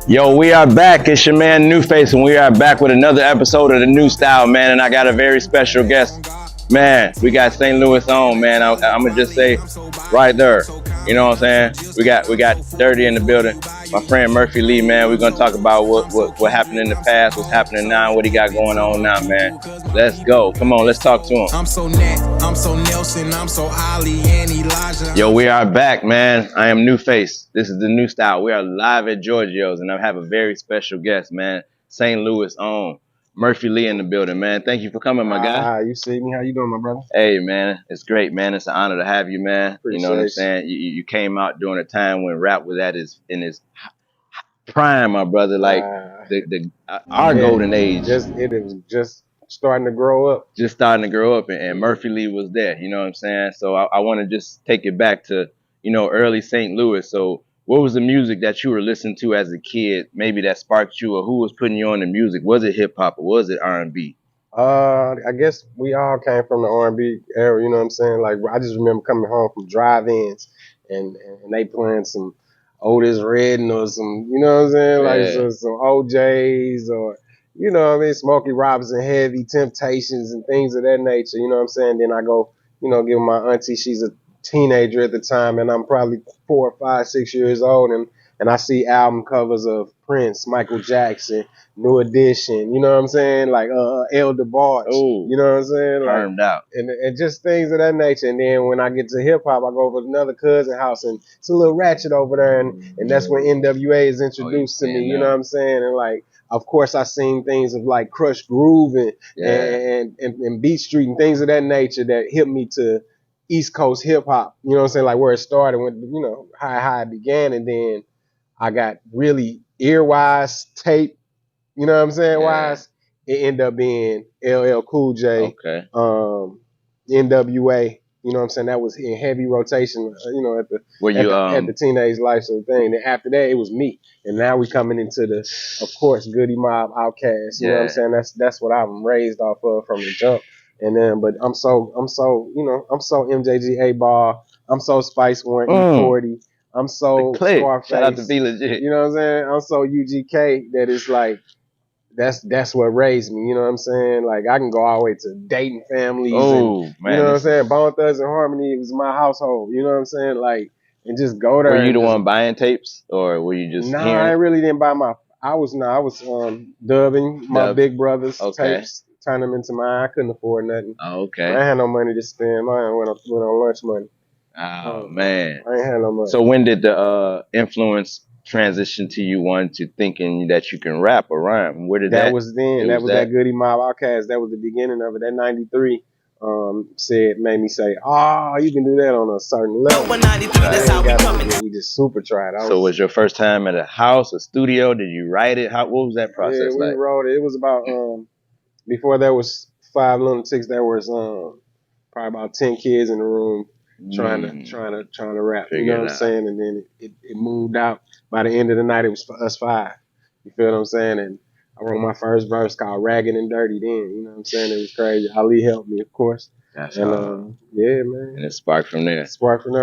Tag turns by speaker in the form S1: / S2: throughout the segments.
S1: Yo, we are back. It's your man Nuface, and we are back with another episode of the NuStyle, man. And I got a very special guest, man. We got St. Louis on, man. I'm gonna just say, right there. You know what I'm saying? We got Dirty in the building. My friend Murphy Lee, man. We're gonna talk about what happened in the past, what's happening now, what he got going on now, man. Let's go. Come on, let's talk to him.
S2: I'm so Nat, I'm so Nelson, I'm so Ali and Elijah.
S1: Yo, we are back, man. I am Nuface. This is the NuStyle. We are live at Georgio's, and I have a very special guest, man. St. Louis own Murphy Lee in the building, man. Thank you for coming, my guy.
S3: You see me? How you doing, my brother?
S1: Hey, man, it's great, man. It's an honor to have you, man.
S3: Appreciate
S1: you know what I'm saying? You came out during a time when rap was in its prime, my brother. Like our golden age.
S3: It was just starting to grow up.
S1: Just starting to grow up, and Murphy Lee was there. You know what I'm saying? So I want to just take it back to early St. Louis. So what was the music that you were listening to as a kid? Maybe that sparked you, or who was putting you on the music? Was it hip hop or was it R&B?
S3: I guess we all came from the R&B era. You know what I'm saying? Like I just remember coming home from drive-ins and they playing some Otis Redding or some, you know what I'm saying? Like
S1: Yeah.
S3: some OJs or, you know what I mean? Smokey Robinson, Heavy Temptations and things of that nature. You know what I'm saying? Then I go, give my auntie, she's a teenager at the time, and I'm probably 4, 5, 6 years old, and I see album covers of Prince, Michael Jackson, New Edition, you know what I'm saying? Like El DeBarge,
S1: Ooh,
S3: you know what I'm saying? Like,
S1: turned out.
S3: and just things of that nature. And then when I get to hip hop, I go over to another cousin house, and it's a little ratchet over there, and that's when NWA is introduced to me. You know what I'm saying? And like, of course, I seen things of like Crush Groove and Beat Street and things of that nature that hit me to East Coast hip hop. You know what I'm saying? Like where it started, when how it began, and then I got really ear-wise tape. You know what I'm saying?
S1: Yeah.
S3: Wise, it ended up being LL Cool J,
S1: Okay.
S3: NWA. You know what I'm saying? That was in heavy rotation. At the teenage life sort of thing. Then after that, it was me. And now we coming into the, of course, Goody Mob, Outkast. You know what I'm saying? That's what I'm raised off of from the jump. And then, but I'm so MJG A-Ball. I'm so Spice One, E40. I'm so Scarface.
S1: Shout out to Be Legit.
S3: You know what I'm saying? I'm so UGK that it's like, that's what raised me. You know what I'm saying? Like I can go all the way to Dayton families.
S1: Oh,
S3: and,
S1: man.
S3: You know what I'm saying? Bone Thugs and Harmony was my household. You know what I'm saying? Like, and just go there.
S1: Were you the one buying tapes, or were you just hearing?
S3: I really didn't buy my. I was dubbing my big brother's tapes, turn them into mine. I couldn't afford nothing.
S1: Oh, okay.
S3: I had no money to spend. Mine went on lunch money.
S1: Oh man.
S3: I ain't had no money.
S1: So when did the influence transition to you wanting to thinking that you can rap or rhyme? Where did that?
S3: That was then. That was that Goody Mob Outkast. That was the beginning of it. That '93 made me say, "Oh, you can do that on a certain level."
S2: That's how we coming.
S3: We just super tried.
S1: So was your first time at a house, a studio? Did you write it? What was that process like?
S3: We wrote it. It was about before there was 5 lunatics. There was probably about 10 kids in the room trying to rap. You know what I'm saying? And then it moved out. By the end of the night, it was for us 5. You feel what I'm saying? And I wrote my first verse called Ragged and Dirty then. You know what I'm saying? It was crazy. Ali helped me, of course.
S1: That's
S3: and yeah, man.
S1: And it sparked from there.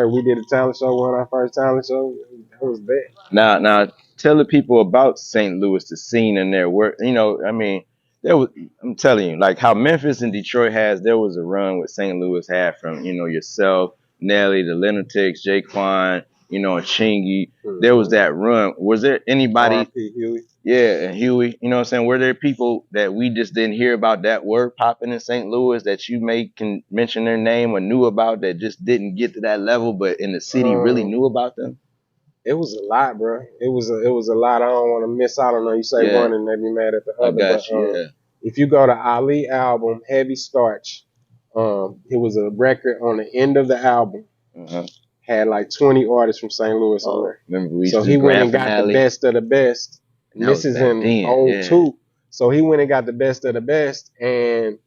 S3: We did a talent show, one of our first talent shows. That was bad.
S1: Now tell the people about St. Louis, the scene and their work. I mean, I'm telling you, like how Memphis and Detroit there was a run with St. Louis had from, yourself, Nelly, the Lunatics, Jaquan, and Chingy. Mm-hmm. There was that run. Was there anybody?
S3: R.P. Huey.
S1: Yeah, and Huey. You know what I'm saying? Were there people that we just didn't hear about that were popping in St. Louis that you can mention their name or knew about that just didn't get to that level, but in the city really knew about them?
S3: It was a lot, bro. It was a lot. I don't want to miss out on. You say one and they be mad at the other.
S1: I got you.
S3: If you go to Ali album, Heavy Starch, it was a record on the end of the album.
S1: Uh-huh.
S3: Had like 20 artists from St. Louis on there.
S1: Remember
S3: so he went and got the best of the best. And this is in 02. So he went and got the best of the best and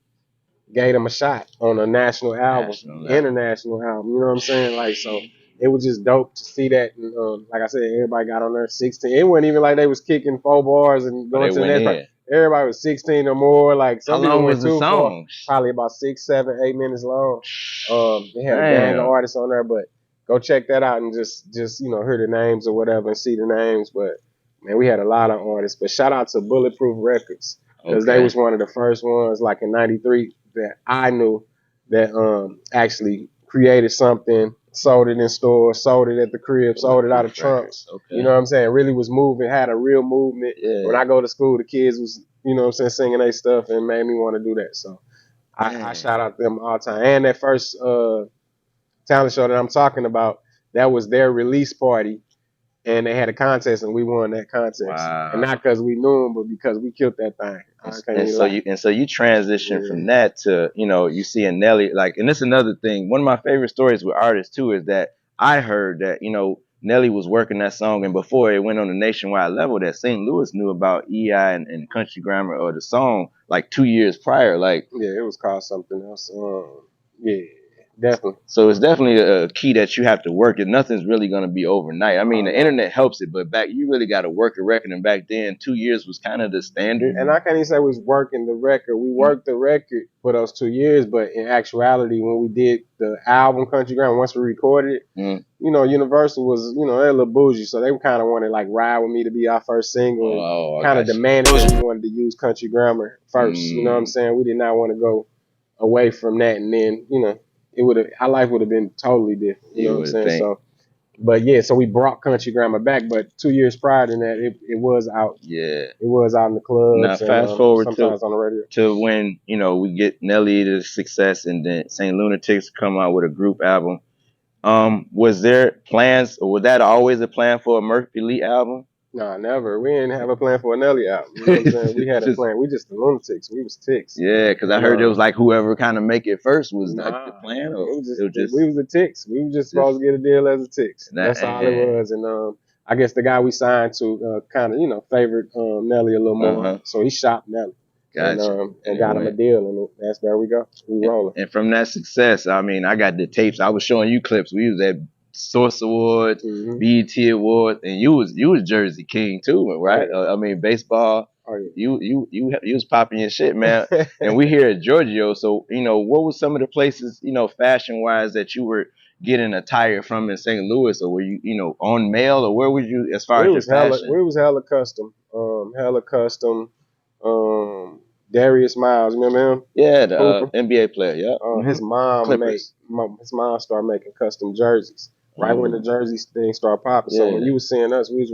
S3: gave them a shot on a national album, international album. You know what I'm saying? Like, so it was just dope to see that. And, like I said, everybody got on there 16. It wasn't even like they was kicking 4 bars and going to the next part. Everybody was 16 or more. Like some people went too far. Probably about 6, 7, 8 minutes long. They had a gang of artists on there, but go check that out and just hear the names or whatever and see the names. But Man, we had a lot of artists, but shout out to Bulletproof Records because they was one of the first ones, like in '93, that I knew that actually created something, sold it in stores, sold it at the crib, sold it out of trunks. You know what I'm saying? Really was moving, had a real movement. Yeah. When I go to school, the kids was, you know what I'm saying, singing their stuff and made me want to do that. So I shout out them all the time. And that first talent show that I'm talking about, that was their release party. And they had a contest, and we won that contest. Wow. And not because we knew them, but because we killed that thing.
S1: And so you transition from that to, you know, you see a Nelly, like, and this is another thing. One of my favorite stories with artists too is that I heard that, you know, Nelly was working that song, and before it went on a nationwide level, that St. Louis knew about EI and Country Grammar or the song like 2 years prior. Like,
S3: yeah, it was called something else. Yeah. Definitely.
S1: So it's definitely a key that you have to work it. Nothing's really going to be overnight. I mean, the internet helps it, but back you really got to work a record. And back then, 2 years was kind of the standard.
S3: And I can't even say we was working the record. We worked the record for those 2 years, but in actuality, when we did the album Country Ground, once we recorded it, you know, Universal was, you know, they're a little bougie, so they kind of wanted like Ride With Me to be our first single, and kind of demanded that we wanted to use Country Grammar first. You know what I'm saying? We did not want to go away from that, and then, you know, our life would have been totally different. You know what I'm saying? So, but yeah, so we brought Country Grammar back, but 2 years prior to that, it was out. Yeah, it was out in the clubs.
S1: Now fast forward
S3: sometimes on the radio
S1: to when, you know, we get Nelly to success, and then St. Lunatics come out with a group album. Was there plans, or was that always a plan for a Murphy Lee album?
S3: Nah, never. We didn't have a plan for a Nelly album. You know what I'm saying? We had a plan. We just the Lunatics. We was Ticks.
S1: Yeah, because I heard it was like whoever kind of make it first was like the plan. Or
S3: we was the Ticks. We were just supposed to get a deal as a Ticks. That's all it was. And I guess the guy we signed to kind of, you know, favored Nelly a little more. So he shopped Nelly. Gotcha. And got him a deal, and that's where we go. We rolling.
S1: And from that success, I mean, I got the tapes. I was showing you clips. We was at Source Awards, BET Awards, and you was Jersey King too, right? I mean, baseball. Oh, yeah. You was popping your shit, man. And we here at Georgio, so, you know, what was some of the places, you know, fashion wise that you were getting attire from in St. Louis, or were you, you know, on mail, or where was you as far as your fashion?
S3: We was hella custom. Darius Miles, remember him?
S1: Yeah, the NBA player. Yeah.
S3: His mom started making custom jerseys right when the jersey thing started popping. So when you was seeing us, we was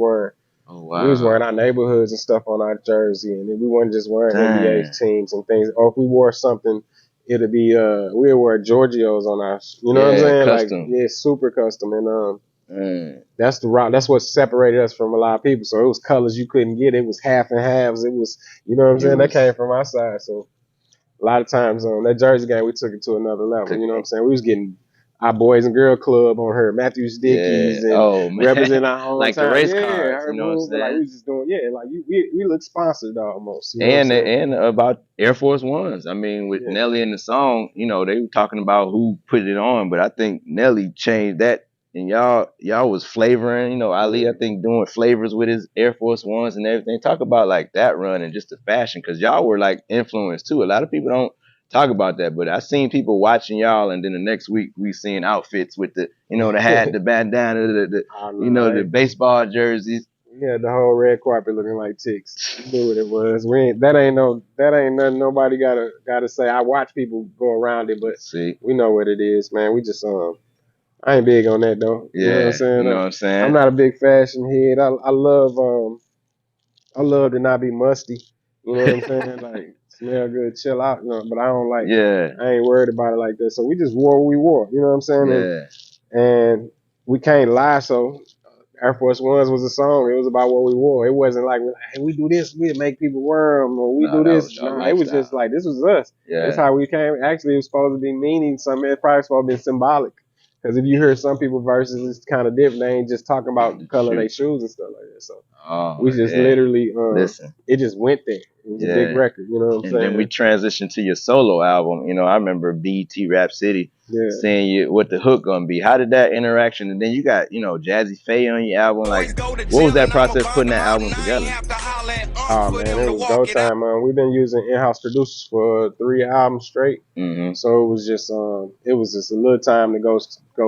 S3: wearing our neighborhoods and stuff on our jersey, and then we weren't just wearing NBA teams and things. Or if we wore something, it'd be we'd wear Georgios on our, you know what I'm saying? Custom. Like, super custom, and that's the route. That's what separated us from a lot of people. So it was colors you couldn't get. It was half and halves. It was, you know what I'm saying? That came from our side. So a lot of times that Jersey game, we took it to another level. You know what I'm saying? We was getting our Boys and Girl Club on her, Matthews Dickies, and represent our own
S1: like
S3: time.
S1: The race cars, you know what I'm saying?
S3: Like we just doing, like we look sponsored almost. You
S1: know and about Air Force Ones. I mean, with Nelly in the song, you know, they were talking about who put it on, but I think Nelly changed that. And y'all was flavoring, you know, Ali, I think, doing flavors with his Air Force Ones and everything. Talk about like that run and just the fashion, because y'all were like influenced too. A lot of people don't talk about that, but I seen people watching y'all, and then the next week we seen outfits with the, you know, the hat, the bandana, you know, the baseball jerseys.
S3: Yeah, the whole red carpet looking like Ticks. You knew what it was. That ain't nothing nobody gotta say. I watch people go around it, but we know what it is, man. We just I ain't big on that though.
S1: Yeah, you know what I'm saying? You know what I'm saying?
S3: I'm not a big fashion head. I love to not be musty. You know what I'm saying? Like, smell good, chill out. You know, but I don't like.
S1: Yeah.
S3: I ain't worried about it like that. So we just wore what we wore. You know what I'm saying?
S1: Yeah.
S3: And we can't lie. So Air Force Ones was a song. It was about what we wore. It wasn't like, hey, we do this, we make people wear them, or we do this. It was just like, this was us. Yeah. That's how we came. Actually, it was supposed to be meaning something. It probably supposed to be symbolic. Because if you hear some people verses, it's kind of different. They ain't just talking about the color of their shoes and stuff like that. So we just literally, it just went there. It was a big record, you know what I'm saying?
S1: And then we transitioned to your solo album. You know, I remember BET Rap City saying what the hook gonna be. How did that interaction? And then you got, you know, Jazzy Faye on your album. Like, what was that process putting that album together?
S3: Oh man, it was go time. We've been using in-house producers for 3 albums straight. So it was just a little time to go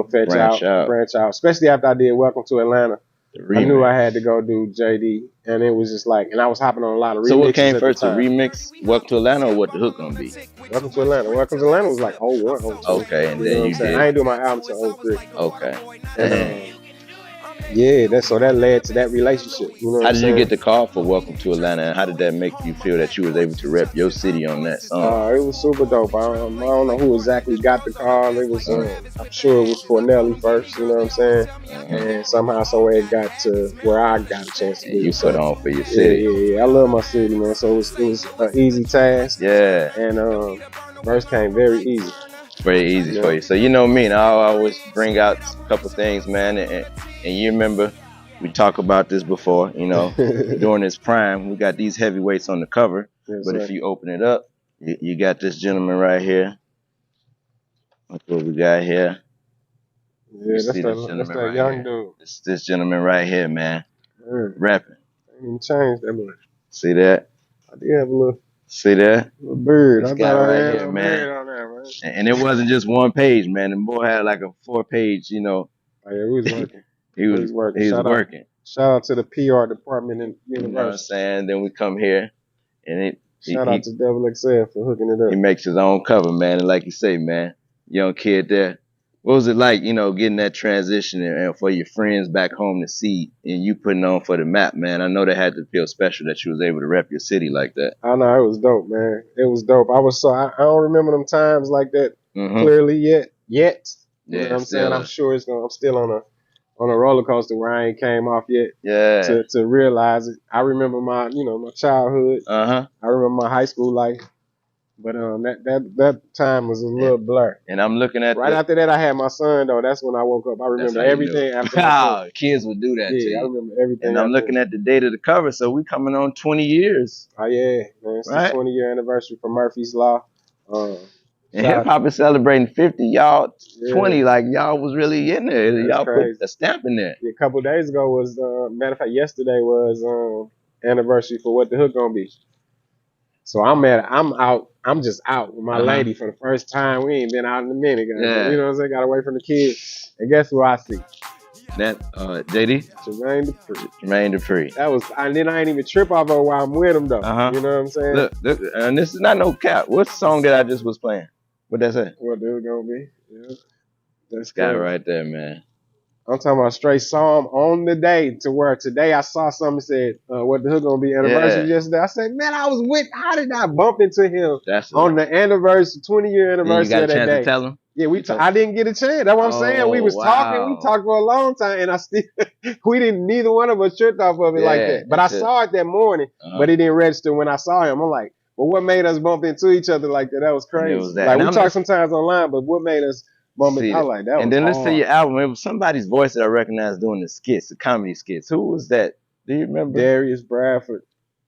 S3: branch out. Especially after I did Welcome to Atlanta. I knew I had to go do JD, and it was just like, and I was hopping on a lot of remixes.
S1: So what came first, the remix, Welcome to Atlanta, or what the hook gonna be?
S3: Welcome to Atlanta. Welcome to Atlanta was like 01, 02.
S1: Okay, and then you did.
S3: I ain't do my album till 03.
S1: Okay.
S3: And yeah, that led to that relationship. You know
S1: how did you get the call for Welcome to Atlanta, and how did that make you feel that you was able to rep your city on that song?
S3: It was super dope. I don't know who exactly got the call. It was, I'm sure it was for Nelly first. You know what I'm saying? And somehow, some way, it got to where I got a chance to do it.
S1: You put on for your city.
S3: Yeah. I love my city, man. So it was an easy task.
S1: Yeah.
S3: And verse came very easy.
S1: Very easy for you. So you know me, and I always bring out a couple things, man. And you remember, we talked about this before, you know, during its prime, we got these heavyweights on the cover. Yes, but if you open it up, you got this gentleman right here. Look what we got here.
S3: Yeah, that's that right young dude.
S1: This gentleman right here, man. Rapping.
S3: I didn't even change that much.
S1: See that?
S3: I did have a little.
S1: See that?
S3: A bird.
S1: This guy right here, man. And it wasn't just one page, man. The boy had like a 4-page, you know.
S3: Oh, yeah, he was working.
S1: he was working.
S3: Shout out to the PR department in University.
S1: You know what I'm saying? Then we come here, and
S3: shout out to Devil XL for hooking it up.
S1: He makes his own cover, man. And like you say, man, young kid there. What was it like, you know, getting that transition and for your friends back home to see and you putting on for the map, man? I know that had to feel special that you was able to rep your city like that.
S3: I know, it was dope, man. It was dope. I don't remember them times like that clearly yet. You know what I'm saying? I'm sure I'm still on a roller coaster where I ain't came off yet.
S1: Yeah.
S3: To realize it. I remember my childhood. I remember my high school life. But that time was a little blur.
S1: And I'm looking at
S3: after that I had my son though. That's when I woke up. I remember everything after that.
S1: Kids would do that to you.
S3: I remember everything.
S1: And I'm looking at the date of the cover, so we coming on 20 years.
S3: Oh yeah, man. It's the 20-year anniversary for Murphy's Law.
S1: And hip hop is celebrating 50. Y'all 20, like y'all was really in there. Y'all put a stamp in there.
S3: Yeah, a couple of days ago was matter of fact, yesterday was anniversary for What the Hook Gonna Be. So I'm just out with my lady for the first time. We ain't been out in a minute, guys. Yeah. You know what I'm saying? Got away from the kids. And guess who I see?
S1: That JD?
S3: Jermaine Dupri.
S1: Jermaine Dupri.
S3: That was, and then I ain't even trip off of while I'm with him though. You know what I'm saying?
S1: Look, and this is not no cap. What's the song that I just was playing? What that say?
S3: What the Hook Gonna Be? Yeah.
S1: This guy right there, man.
S3: I'm talking about straight saw him on the day to where today I saw something that said, What the Hook Gonna Be anniversary yesterday. I said, man, how did I bump into him on the anniversary, 20-year anniversary of that day? You got a chance
S1: to tell him?
S3: Yeah, I didn't get a chance. That's what I'm saying. We was talking. We talked for a long time, and I still, neither one of us tripped off of it like that. But I saw it that morning, but it didn't register when I saw him. I'm like, well, what made us bump into each other like that? That was crazy. Like, we talk sometimes online, but what made us bump into? I like that.
S1: And then listen to your album. It was somebody's voice that I recognized doing the skits, the comedy skits. Who was that? Do you remember?
S3: Darius Bradford.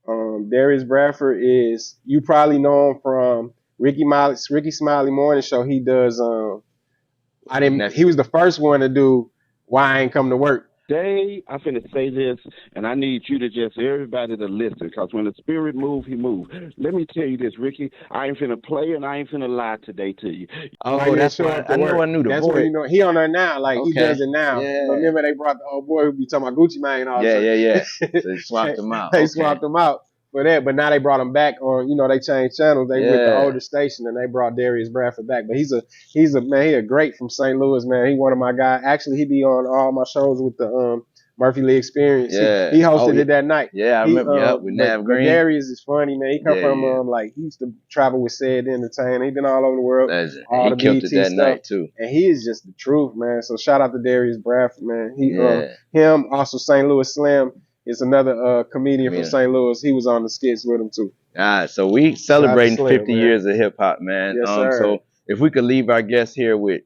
S3: Darius Bradford is, you probably know him from Ricky Smiley Morning Show. He does he was the first one to do Why I Ain't Come to Work.
S4: Today, I'm finna say this, and I need you to just, everybody to listen, because when the spirit move, he move. Let me tell you this, Ricky, I ain't finna play and I ain't finna lie today to you.
S1: Oh, that's right. I knew the voice.
S3: What you know. He on there now, like he does it now.
S1: Yeah.
S3: Remember they brought the old boy who be talking about Gucci Mane and all that.
S1: Yeah. So they swapped him out.
S3: They swapped him out for that, but now they brought him back on, they changed channels. They went the older station and they brought Darius Bradford back. But he's a man, he a great from St. Louis, man. He one of my guys. Actually, he be on all my shows with the Murphy Lee Experience.
S1: Yeah.
S3: He hosted it that night.
S1: Yeah, I remember. With Nav Green.
S3: Darius is funny, man. He come from he used to travel with Said Entertainer. He been all over the world. All the
S1: killed
S3: BT
S1: it that
S3: stuff.
S1: night too.
S3: And he is just the truth, man. So shout out to Darius Bradford, man. Him also St. Louis Slim is another comedian from St. Louis. He was on the skits with him too.
S1: So we celebrating 50 years of hip hop, man.
S3: Yes, sir.
S1: So if we could leave our guests here with,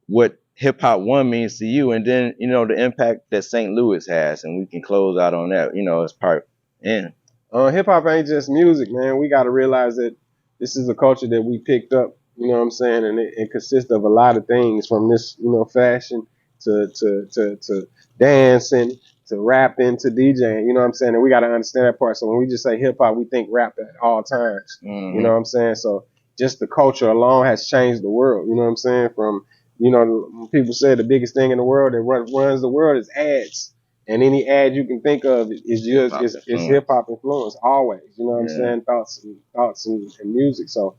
S1: what hip hop one means to you, and then, the impact that St. Louis has, and we can close out on that, as part in.
S3: Hip hop ain't just music, man. We got to realize that this is a culture that we picked up, you know what I'm saying? And it consists of a lot of things from this, fashion to dancing, to rapping, to DJing, you know what I'm saying? And we got to understand that part. So when we just say hip hop, we think rap at all times, you know what I'm saying? So just the culture alone has changed the world, you know what I'm saying? From, people say the biggest thing in the world that runs the world is ads. And any ad you can think of is just it's hip hop influence always. You know what I'm saying? Thoughts and music. So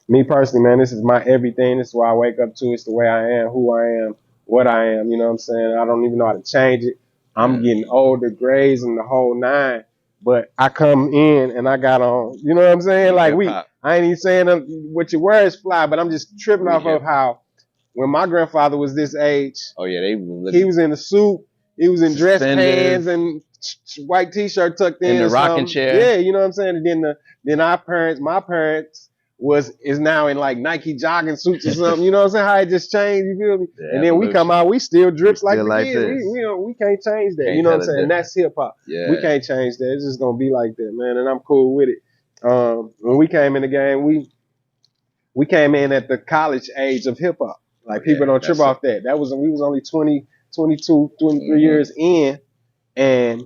S3: me personally, man, this is my everything. This is why I wake up to. It's the way I am, who I am, what I am. You know what I'm saying? I don't even know how to change it. I'm getting older, grays and the whole nine. But I come in and I got on. You know what I'm saying? Like I ain't even saying what your words fly, but I'm just tripping off of how when my grandfather was this age.
S1: Oh yeah,
S3: he was in the suit. He was in dress pants and white t-shirt tucked in
S1: the rocking chair.
S3: Yeah, you know what I'm saying? And then my parents is now in like Nike jogging suits or something. You know what I'm saying? How it just changed, you feel me? And then we come out, we still drips like the kids. We can't change that. You know what I'm saying? That's hip hop. Yeah. We can't change that. It's just gonna be like that, man. And I'm cool with it. When we came in the game, we came in at the college age of hip hop. Like people don't trip off that. We was only 20, 22, 23 years in, and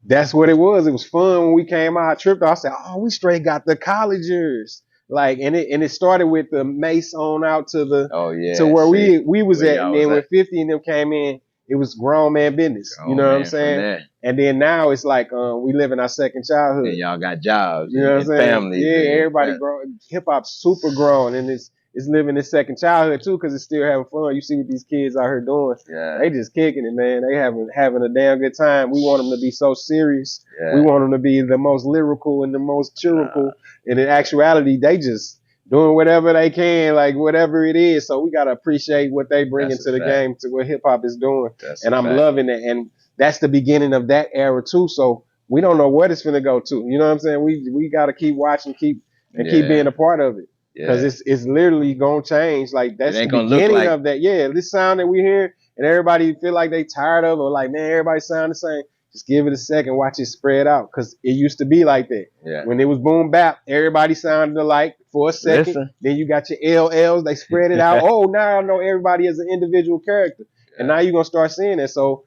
S3: that's what it was. It was fun when we came out. I tripped off. I said, "Oh, we straight got the collegers." Like, and it started with the Mace on out to to where we was at, and then when 50 and them came in, it was grown man business. You know what I'm saying? And then now it's like we live in our second childhood.
S1: And y'all got jobs,
S3: you know what I'm saying?
S1: Families.
S3: Yeah, everybody grown. Hip hop's super grown, and it's living its second childhood too, because it's still having fun. You see what these kids out here doing? Yeah, they just kicking it, man. They having a damn good time. We want them to be so serious. Yeah. We want them to be the most lyrical and the most lyrical. And in actuality, they just doing whatever they can, like whatever it is. So we gotta appreciate what they bring into the game, to what hip hop is doing. And I'm loving it. And that's the beginning of that era too. So we don't know what it's gonna go to. You know what I'm saying? We gotta keep watching, keep being a part of it. Because it's literally gonna change. Like that's the beginning of that. Yeah, this sound that we hear and everybody feel like they tired of, or like, man, everybody sound the same. Just give it a second, watch it spread out. Because it used to be like that. Yeah. When it was boom bap, everybody sounded alike for a second. Then you got your LLs, they spread it out. Oh, now I know everybody as an individual character. And now you're gonna start seeing it. So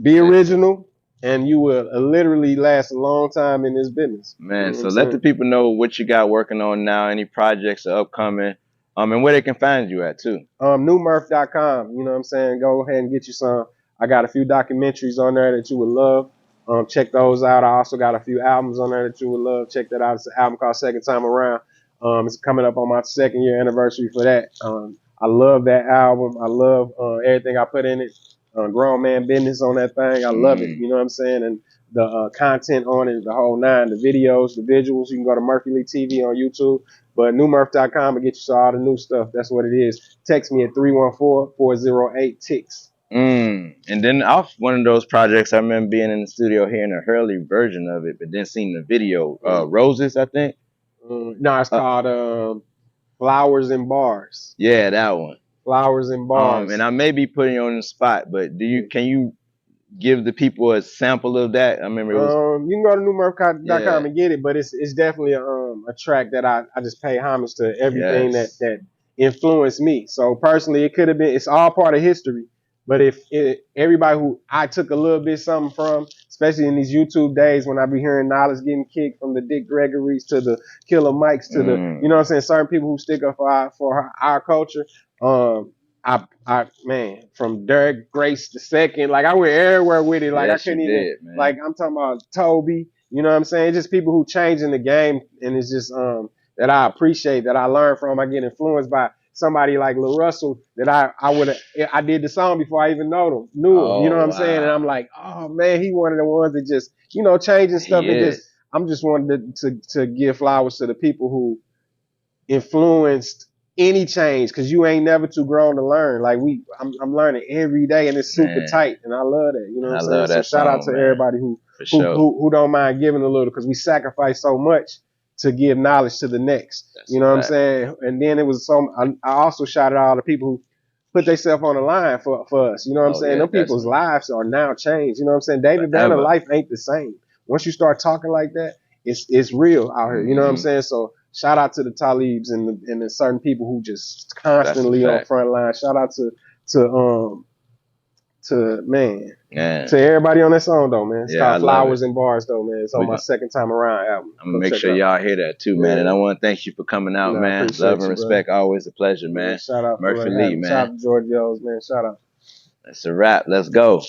S3: be original. And you will literally last a long time in this business.
S1: Man, so let the people know what you got working on now, any projects are upcoming, and where they can find you at too.
S3: NuMurph.com, you know what I'm saying? Go ahead and get you some. I got a few documentaries on there that you would love. Check those out. I also got a few albums on there that you would love. Check that out. It's an album called Second Time Around. It's coming up on my 2nd year anniversary for that. I love that album. I love everything I put in it. Grown man business on that thing. I love it. You know what I'm saying? And the content on it, the whole nine, the videos, the visuals. You can go to Murphy Lee TV on YouTube. But NuMurph.com will get you all the new stuff. That's what it is. Text me at 314-408-TIX.
S1: And then off one of those projects, I remember being in the studio hearing a early version of it, but then seeing the video. Roses, I think.
S3: No, it's called Flowers and Bars.
S1: Yeah, that one.
S3: Flowers and Bars.
S1: And I may be putting you on the spot, but can you give the people a sample of that? I remember it was,
S3: you can go to NuMurph.com and get it, but it's definitely a track that I just pay homage to everything that influenced me. So personally, it could have been, it's all part of history. But everybody who I took a little bit something from, especially in these YouTube days when I be hearing knowledge getting kicked from the Dick Gregory's to the Killer Mikes to the, you know what I'm saying, certain people who stick up for our culture. Man, from Derek Grace II, like I went everywhere with it. Like I couldn't even, like I'm talking about Toby, you know what I'm saying? Just people who changing the game, and it's just that I appreciate, that I learn from. I get influenced by somebody like Lil Russell that I did the song before I even knew him. You know what I'm saying? And I'm like, oh man, he one of the ones that just, you know, changing stuff. I'm just wanting to give flowers to the people who influenced any change, because you ain't never too grown to learn. Like I'm learning every day, and it's super tight, and I love that. You know what I'm saying? So shout out to everybody who don't mind giving a little, because we sacrifice so much to give knowledge to the next. You know what I'm saying? And then it was I also shouted out all the people who put themselves on the line for us. You know what I'm saying? Them people's lives are now changed. You know what I'm saying? David Banner's life ain't the same. Once you start talking like that, it's real out here. You know what I'm saying? So shout out to the Talibs and the certain people who just constantly on front line. Shout out to everybody on that song though, man. It's called Flowers and Bars though, man. It's on my Second Time Around album.
S1: I'm gonna make sure y'all hear that too, man. And I want to thank you for coming out, man. Love and respect, always a pleasure, man.
S3: Shout out
S1: Murphy Lee, man.
S3: Shout out to Georgio's, man. Shout out.
S1: That's a wrap. Let's go.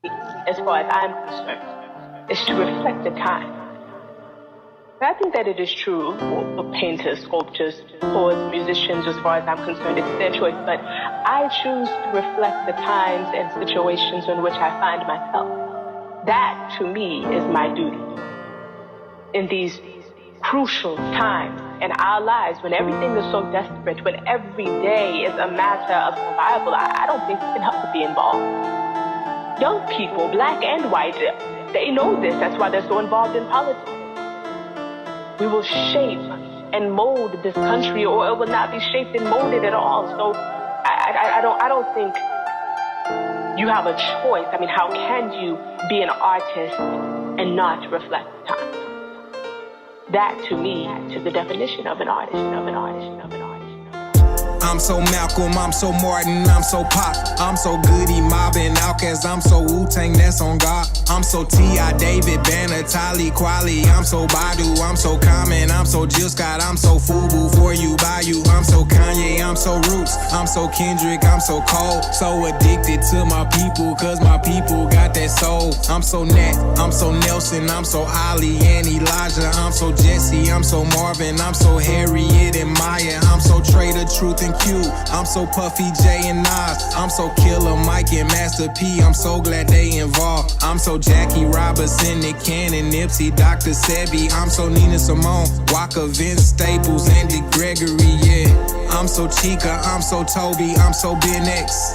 S5: as far as I'm concerned, is to reflect the time. I think that it is true for painters, sculptors, poets, musicians, as far as I'm concerned, it's their choice, but I choose to reflect the times and situations in which I find myself. That, to me, is my duty. In these crucial times in our lives, when everything is so desperate, when every day is a matter of survival, I don't think we can help but be involved. Young people, black and white, they know this. That's why they're so involved in politics. We will shape and mold this country, or it will not be shaped and molded at all. So I don't think you have a choice. I mean, how can you be an artist and not reflect the time? That, to me, is the definition of an artist,
S2: I'm so Malcolm, I'm so Martin, I'm so Pop. I'm so Goody mobbing Outkast, I'm so Wu-Tang, that's on God. I'm so T.I. David Banner, Tali Kweli. I'm so Badu, I'm so Common, I'm so Jill Scott, I'm so Fubu for you, Bayou. I'm so Kanye, I'm so Roots, I'm so Kendrick, I'm so Cole. So addicted to my people, cause my people got that soul. I'm so Nat, I'm so Nelson, I'm so Ali and Elijah. I'm so Jesse, I'm so Marvin, I'm so Harriet and Maya. I'm so Trader, Truth and Q. I'm so Puffy, J and Nas. I'm so Killer Mike and Master P. I'm so glad they involved. I'm so Jackie Robinson, Nick Cannon, Nipsey, Dr. Sebi. I'm so Nina Simone, Walker, Vince Staples, Andy Gregory, yeah. I'm so Chica, I'm so Toby, I'm so Ben X.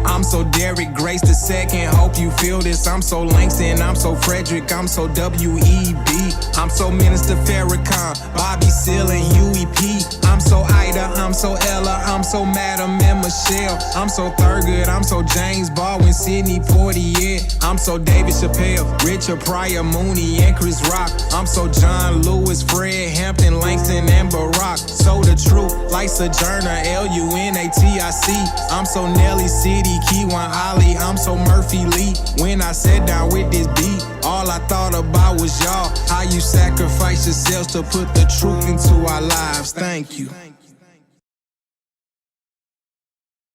S2: I'm so Derek Grace II, hope you feel this. I'm so Langston, I'm so Frederick, I'm so W.E.B. I'm so Minister Farrakhan, Bobby Seale and UEP. I'm so Ida, I'm so Ella, I'm so Madam and Michelle. I'm so Thurgood, I'm so James Baldwin, Sidney Poitier. I'm so David Chappelle, Richard Pryor, Mooney and Chris Rock. I'm so John Lewis, Fred Hampton, Langston and Barack. So the truth, like Sojourner, L-U-N-A-T-I-C. I'm so Nelly City, Keywan Ali, I'm so Murphy Lee. When I sat down with this beat, all I thought about was y'all. How you sacrifice yourselves to put the truth into our lives. Thank you.